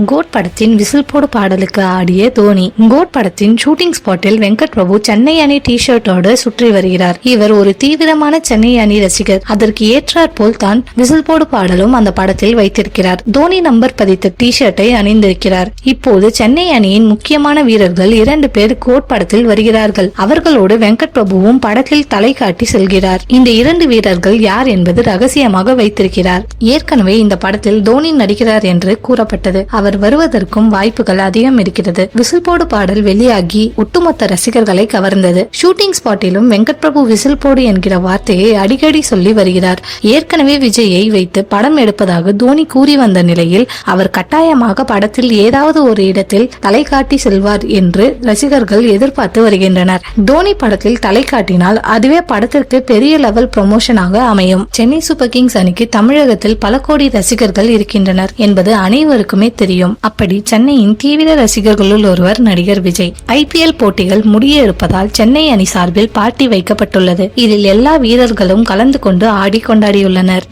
Code படத்தின் whistle போடு பாடலுக்கு ஆடிய தோனி. கோட் படத்தின் ஷூட்டிங் ஸ்பாட்டில் வெங்கட் பிரபு சென்னை அணி டி ஷர்ட்டோடு சுற்றி வருகிறார். இவர் ஒரு தீவிரமான சென்னை அணி ரசிகர். அதற்கு ஏற்றாற் போல் தான் விசில் போடு பாடலும் அந்த படத்தில் வைத்திருக்கிறார். தோனி நம்பர் பதித்த டி ஷர்ட்டை அணிந்திருக்கிறார். இப்போது சென்னை அணியின் முக்கியமான வீரர்கள் 2 பேர் கோட் படத்தில் வருகிறார்கள். அவர்களோடு வெங்கட் பிரபுவும் படத்தில் தலை காட்டி செல்கிறார். இந்த 2 வீரர்கள் யார் என்பது ரகசியமாக வைத்திருக்கிறார். ஏற்கனவே இந்த படத்தில் தோனி நடிக்கிறார் என்று கூறப்பட்டது. அவர் வருவதற்கும் வாய்ப்புகள் அதிகம் இருக்கிறது. விசில் போடு பாடல் வெளியாகி ஒட்டுமொத்த ரசிகர்களை கவர்ந்தது. ஷூட்டிங் ஸ்பாட்டிலும் வெங்கட் பிரபு விசில் போடு என்கிற வார்த்தையை அடிக்கடி சொல்லி வருகிறார். ஏற்கனவே விஜயை வைத்து படம் எடுப்பதாக தோனி கூறி வந்த நிலையில் அவர் கட்டாயமாக படத்தில் ஏதாவது ஒரு இடத்தில் தலை காட்டி செல்வார் என்று ரசிகர்கள் எதிர்பார்த்து வருகின்றனர். தோனி படத்தில் தலை காட்டினால் அதுவே படத்திற்கு பெரிய லெவல் ப்ரமோஷனாக அமையும். சென்னை சூப்பர் கிங்ஸ் அணிக்கு தமிழகத்தில் பல கோடி ரசிகர்கள் இருக்கின்றனர் என்பது அனைவருக்குமே தெரியும். அப்படி சென்னையின் தீவிர ரசிகர்களுள் ஒருவர் நடிகர் விஜய். IPL போட்டிகள் முடிய இருப்பதால் சென்னை அணி சார்பில் பார்ட்டி வைக்கப்பட்டுள்ளது. இதில் எல்லா வீரர்களும் கலந்து கொண்டு ஆடி கொண்டாடியுள்ளனர்.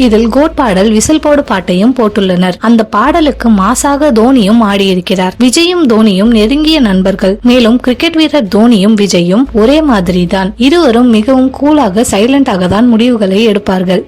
இதில் கோட் பாடல் விசில் போடு பாட்டையும் போட்டுள்ளனர். அந்த பாடலுக்கு மாசாக தோனியும் ஆடியிருக்கிறார். விஜயும் தோனியும் நெருங்கிய நண்பர்கள். மேலும் கிரிக்கெட் வீரர் தோனியும் விஜயும் ஒரே மாதிரி தான். இருவரும் மிகவும் கூலாக சைலண்டாக தான் முடிவுகளை எடுப்பார்கள்.